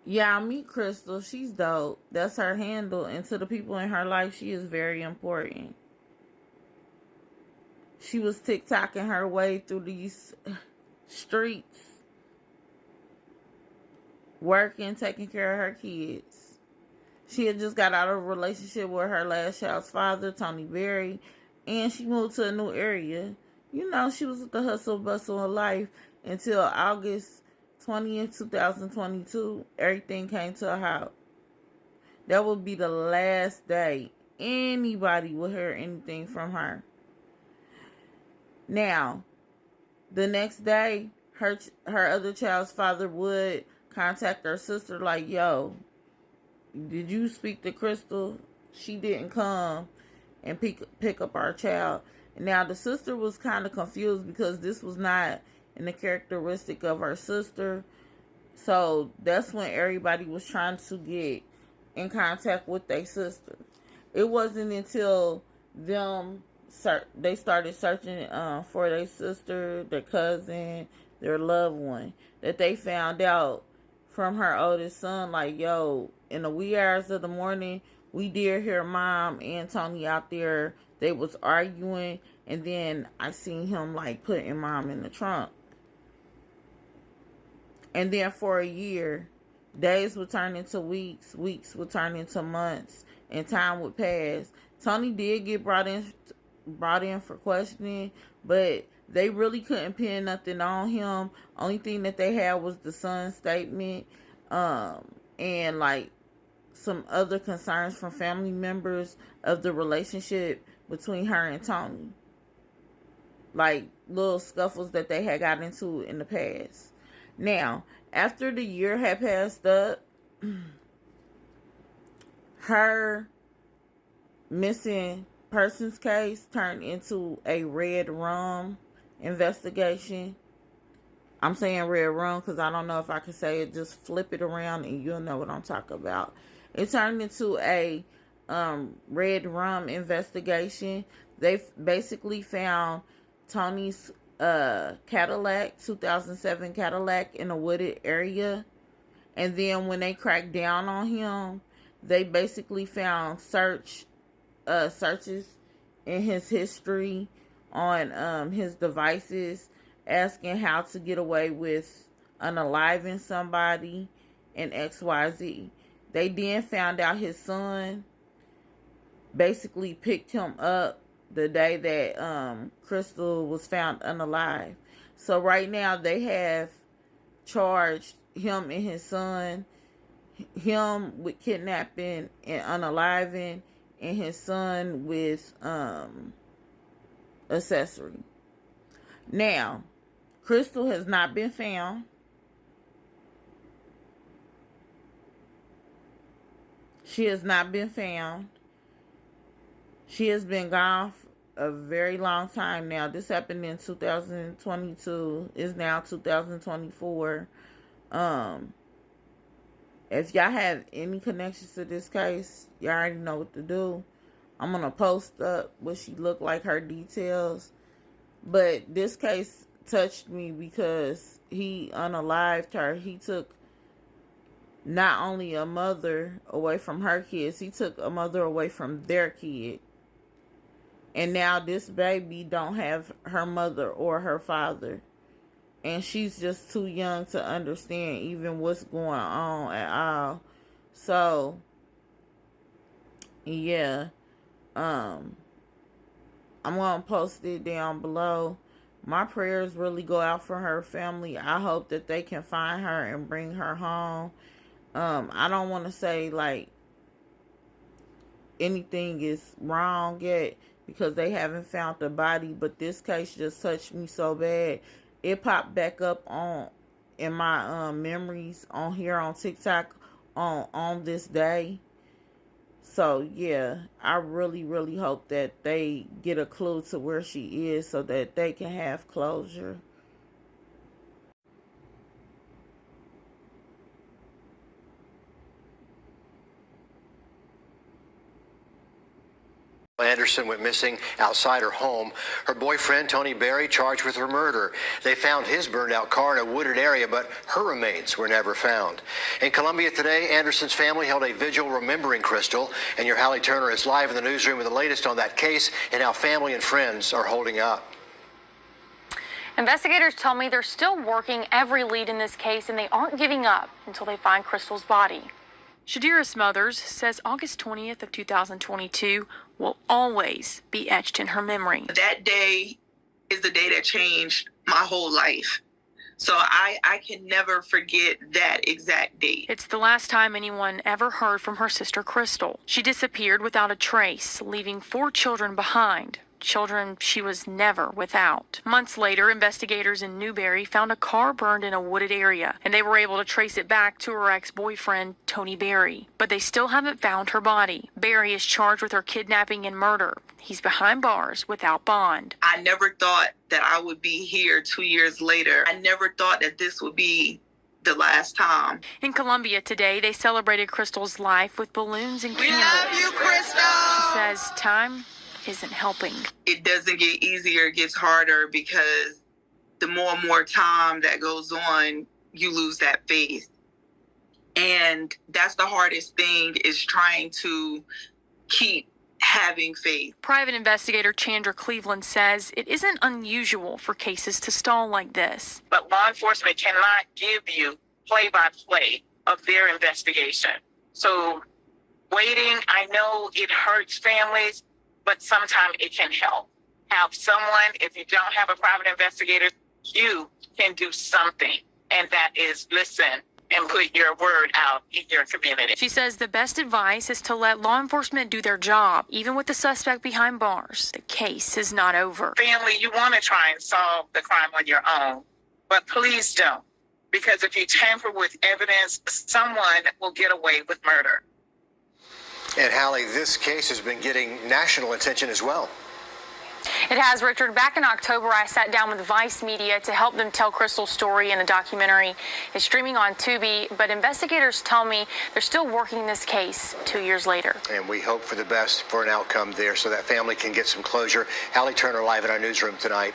Yeah, I meet Krystal. She's dope. That's her handle. And to the people in her life, she is very important. She was TikToking her way through these streets, working, taking care of her kids. She had just got out of a relationship with her last child's father, Tony Berry, and she moved to a new area. You know, she was with the hustle bustle of life until August 20th, 2022. Everything came to a halt. That would be the last day anybody would hear anything from her. Now, the next day, her other child's father would contact her sister like, "Yo, did you speak to Krystal? She didn't come and pick up our child." And now the sister was kind of confused because this was not in the characteristic of her sister. So that's when everybody was trying to get in contact with their sister. It wasn't until they started searching for their sister, their cousin, their loved one, that they found out from her oldest son, like, "Yo, in the wee hours of the morning, we did hear mom and Tony out there. They was arguing, and then I seen him like putting mom in the trunk." And then for a year, days would turn into weeks, weeks would turn into months, and time would pass. Tony did get brought in for questioning, but they really couldn't pin nothing on him. Only thing that they had was the son's statement, and like some other concerns from family members of the relationship between her and Tony, like little scuffles that they had got into in the past. Now, after the year had passed up, her missing persons case turned into a red rum investigation. I'm saying red rum because I don't know if I can say it. Just flip it around and you'll know what I'm talking about. It turned into a red rum investigation. They basically found Tony's Cadillac, 2007 Cadillac, in a wooded area. And then when they cracked down on him, they basically found searches in his history on his devices, asking how to get away with unaliving somebody and XYZ. They then found out his son basically picked him up the day that Krystal was found unalive. So right now they have charged him and his son, him with kidnapping and unaliving, and his son with accessory. Now, Krystal has not been found. She has not been found. She has been gone for a very long time now. This happened in 2022. It's now 2024. If y'all have any connections to this case, y'all already know what to do. I'm going to post up what she looked like, her details. But this case touched me because he unalived her. He took not only a mother away from her kids, he took a mother away from their kid. And now this baby don't have her mother or her father. And she's just too young to understand even what's going on at all. So, yeah. I'm going to post it down below. My prayers really go out for her family. I hope that they can find her and bring her home. I don't want to say like anything is wrong yet because they haven't found the body, but this case just touched me so bad. It popped back up on in my memories on here on TikTok on this day. So yeah, I really, really hope that they get a clue to where she is so that they can have closure. Anderson went missing outside her home. Her boyfriend, Tony Berry, charged with her murder. They found his burned out car in a wooded area, but her remains were never found. In Columbia today, Anderson's family held a vigil remembering Krystal, and your Hallie Turner is live in the newsroom with the latest on that case and how family and friends are holding up. Investigators tell me they're still working every lead in this case, and they aren't giving up until they find Krystal's body. Shadira Smothers says August 20th of 2022 will always be etched in her memory. That day is the day that changed my whole life. So I can never forget that exact date. It's the last time anyone ever heard from her sister Krystal. She disappeared without a trace, leaving 4 children behind. Children she was never without. Months later, investigators in Newberry found a car burned in a wooded area, and they were able to trace it back to her ex-boyfriend, Tony Berry. But they still haven't found her body. Berry is charged with her kidnapping and murder. He's behind bars without bond. I never thought that I would be here 2 years later. I never thought that this would be the last time. In Columbia today, they celebrated Krystal's life with balloons and candles. We love you, Krystal! She says time isn't helping. It doesn't get easier, it gets harder, because the more and more time that goes on, you lose that faith. And that's the hardest thing, is trying to keep having faith. Private investigator Chandra Cleveland says it isn't unusual for cases to stall like this. But law enforcement cannot give you play-by-play of their investigation. So waiting, I know it hurts families, but sometimes it can help. Have someone, if you don't have a private investigator, you can do something. And that is listen and put your word out in your community. She says the best advice is to let law enforcement do their job, even with the suspect behind bars. The case is not over. Family, you want to try and solve the crime on your own, but please don't. Because if you tamper with evidence, someone will get away with murder. And Hallie, this case has been getting national attention as well. It has, Richard. Back in October, I sat down with Vice Media to help them tell Krystal's story in a documentary. It's streaming on Tubi, but investigators tell me they're still working this case 2 years later. And we hope for the best for an outcome there so that family can get some closure. Hallie Turner live in our newsroom tonight.